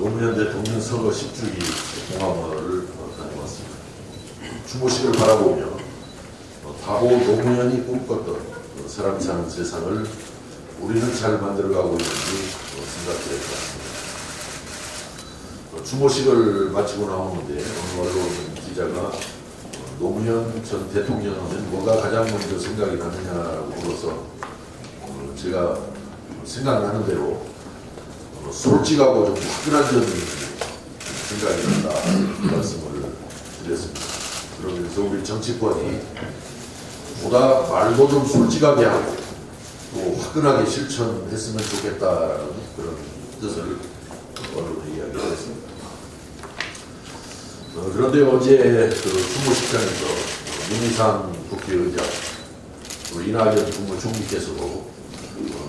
노무현 대통령 서거 10주기 공화문을 다녀왔습니다. 추모식을 바라보며 바보 노무현이 꿈꿨던 사람 사는 세상을 우리는 잘 만들어가고 있는지 생각해 보았습니다. 추모식을 마치고 나오는데 어느 언론 기자가 노무현 전 대통령 하면 뭐가 가장 먼저 생각이 나느냐라고 물어서 제가 생각나는 대로 솔직하고 좀 화끈한 점이 생각이 난다 말씀을 드렸습니다. 그러면서 우리 정치권이 보다 말도 좀 솔직하게 하고 또 화끈하게 실천했으면 좋겠다라는 그런 뜻을 언론에 이야기를 했습니다. 그런데 어제 그 추모식장에서 문희상 국회의장, 이낙연 국무총리께서도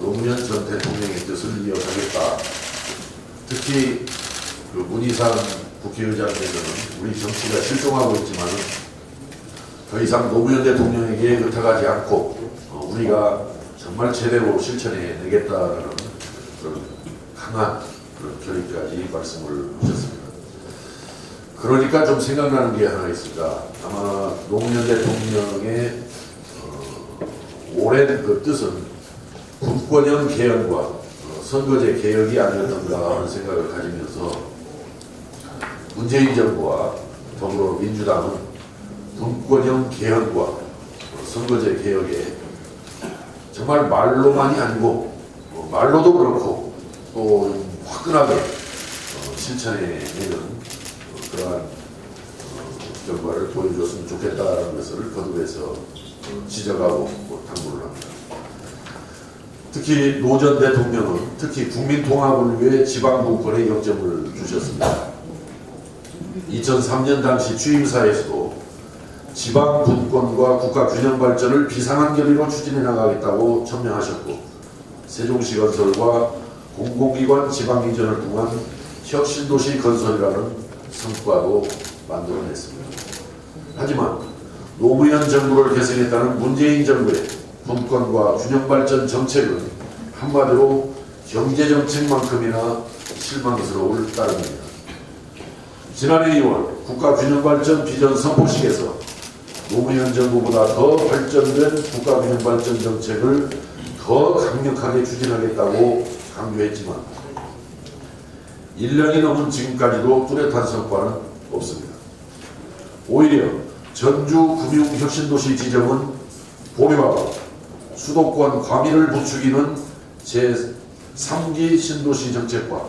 노무현 전 대통령의 뜻을 이어가겠다. 특히 그 문희상 국회의장께서는 우리 정치가 실종하고 있지만 더 이상 노무현 대통령에게 의탁하지 않고 우리가 정말 제대로 실천해내겠다라는 그런 강한 그런 결의까지 말씀을 하셨습니다. 그러니까 좀 생각나는 게 하나 있습니다. 아마 노무현 대통령의 오랜 그 뜻은 국권형 개헌과 선거제 개혁이 아니었던가 하는 생각을 가지면서 문재인 정부와 더불어민주당은 국권형 개헌과 선거제 개혁에 정말 말로만이 아니고 말로도 그렇고 또 화끈하게 실천해내는 그러한 결과를 보여줬으면 좋겠다는 것을 거듭해서 지적하고 당부를 합니다. 특히 노 전 대통령은 특히 국민통합을 위해 지방분권에 역점을 주셨습니다. 2003년 당시 취임사에서도 지방분권과 국가균형 발전을 비상한 결의로 추진해 나가겠다고 천명하셨고 세종시 건설과 공공기관 지방 이전을 통한 혁신도시 건설이라는 성과도 만들어냈습니다. 하지만 노무현 정부를 계승했다는 문재인 정부의 분권과 균형발전 정책은 한마디로 경제정책만큼이나 실망스러울 따름입니다. 지난해 2월 국가균형발전 비전 선포식에서 노무현 정부보다 더 발전된 국가균형발전 정책을 더 강력하게 추진하겠다고 강조했지만 1년이 넘은 지금까지도 뚜렷한 성과는 없습니다. 오히려 전주 금융혁신도시 지정은 보류하고 수도권 과밀을 부추기는 제3기 신도시 정책과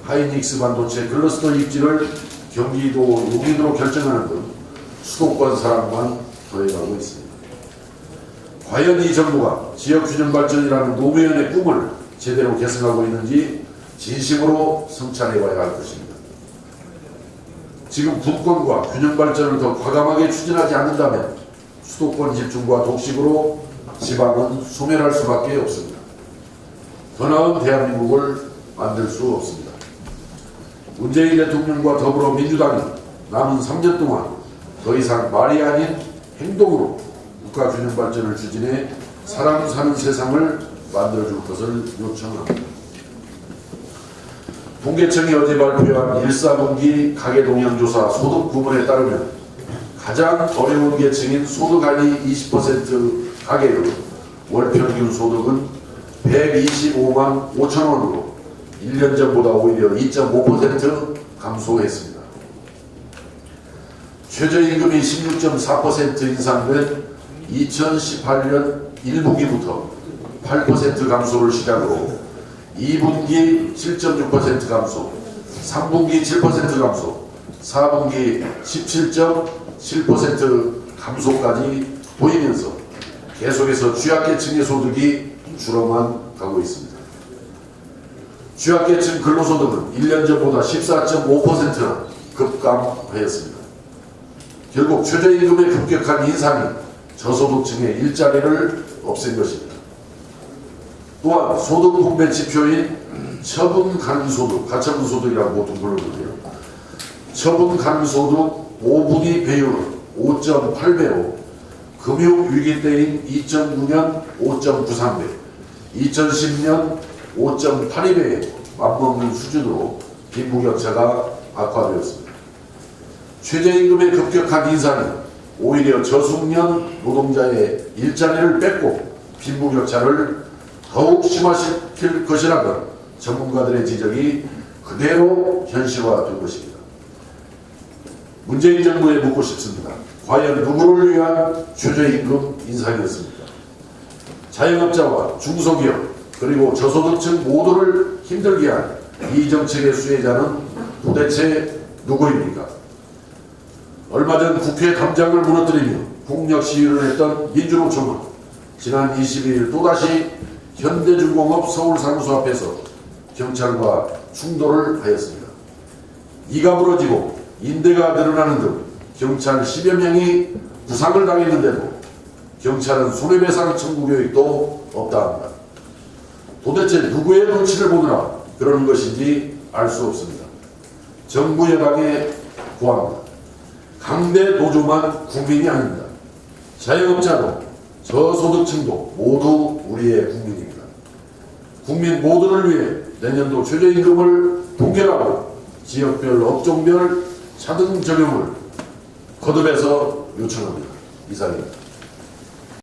하이닉스 반도체 클러스터 입지를 경기도 용인으로 결정하는 등 수도권 사랑만 더해가고 있습니다. 과연 이 정부가 지역균형 발전이라는 노무현의 꿈을 제대로 계승하고 있는지 진심으로 성찰해봐야 할 것입니다. 지금 분권과 균형 발전을 더 과감하게 추진하지 않는다면 수도권 집중과 독식으로 지방은 소멸할 수밖에 없습니다. 더 나은 대한민국을 만들 수 없습니다. 문재인 대통령과 더불어민주당이 남은 3년 동안 더 이상 말이 아닌 행동으로 국가균형 발전을 추진해 사람 사는 세상을 만들어줄 것을 요청합니다. 통계청이 어제 발표한 1·4분기 가계동향조사 소득 부문에 따르면 가장 어려운 계층인 소득 하위 20% 가계의 월평균 소득은 125만 5천 원으로 1년 전보다 오히려 2.5% 감소했습니다. 최저임금이 16.4% 인상된 2018년 1분기부터 8% 감소를 시작으로 2분기 7.6% 감소, 3분기 7% 감소, 4분기 17.7% 감소까지 보이면서 계속해서 취약계층의 소득이 줄어만 가고 있습니다. 취약계층 근로소득은 1년 전보다 14.5%나 급감하였습니다. 결국 최저임금의 급격한 인상이 저소득층의 일자리를 없앤 것입니다. 또한 소득 분배 지표인 처분 가능 소득, 가처분 소득이라고 보통 부르는데요. 처분 가능 소득 5분위 배율은 5.8배로 금융위기 때인 2009년 5.93배, 2010년 5.82배에 맞먹는 수준으로 빈부격차가 악화되었습니다. 최저임금의 급격한 인상이 오히려 저숙련 노동자의 일자리를 뺏고 빈부격차를 더욱 심화시킬 것이라는 전문가들의 지적이 그대로 현실화될 것입니다. 문재인 정부에 묻고 싶습니다. 과연 누구를 위한 최저임금 인상이었습니까? 자영업자와 중소기업 그리고 저소득층 모두를 힘들게 한 이 정책의 수혜자는 도대체 누구입니까? 얼마 전 국회 담장을 무너뜨리며 폭력 시위를 했던 민주노총은 지난 22일 또다시 현대중공업 서울사무소 앞에서 경찰과 충돌을 하였습니다. 이가 부러지고 인대가 늘어나는 등 경찰 10여 명이 부상을 당했는데도 경찰은 손해배상 청구 교육도 없다 합니다. 도대체 누구의 눈치를 보느라 그러는 것인지 알 수 없습니다. 정부 여당에 구합니다. 강대 노조만 국민이 아닙니다. 자영업자도 저소득층도 모두 우리의 국민입니다. 국민 모두를 위해 내년도 최저임금을 동결하고 지역별 업종별 차등 적용을 거듭해서 요청합니다. 이상입니다.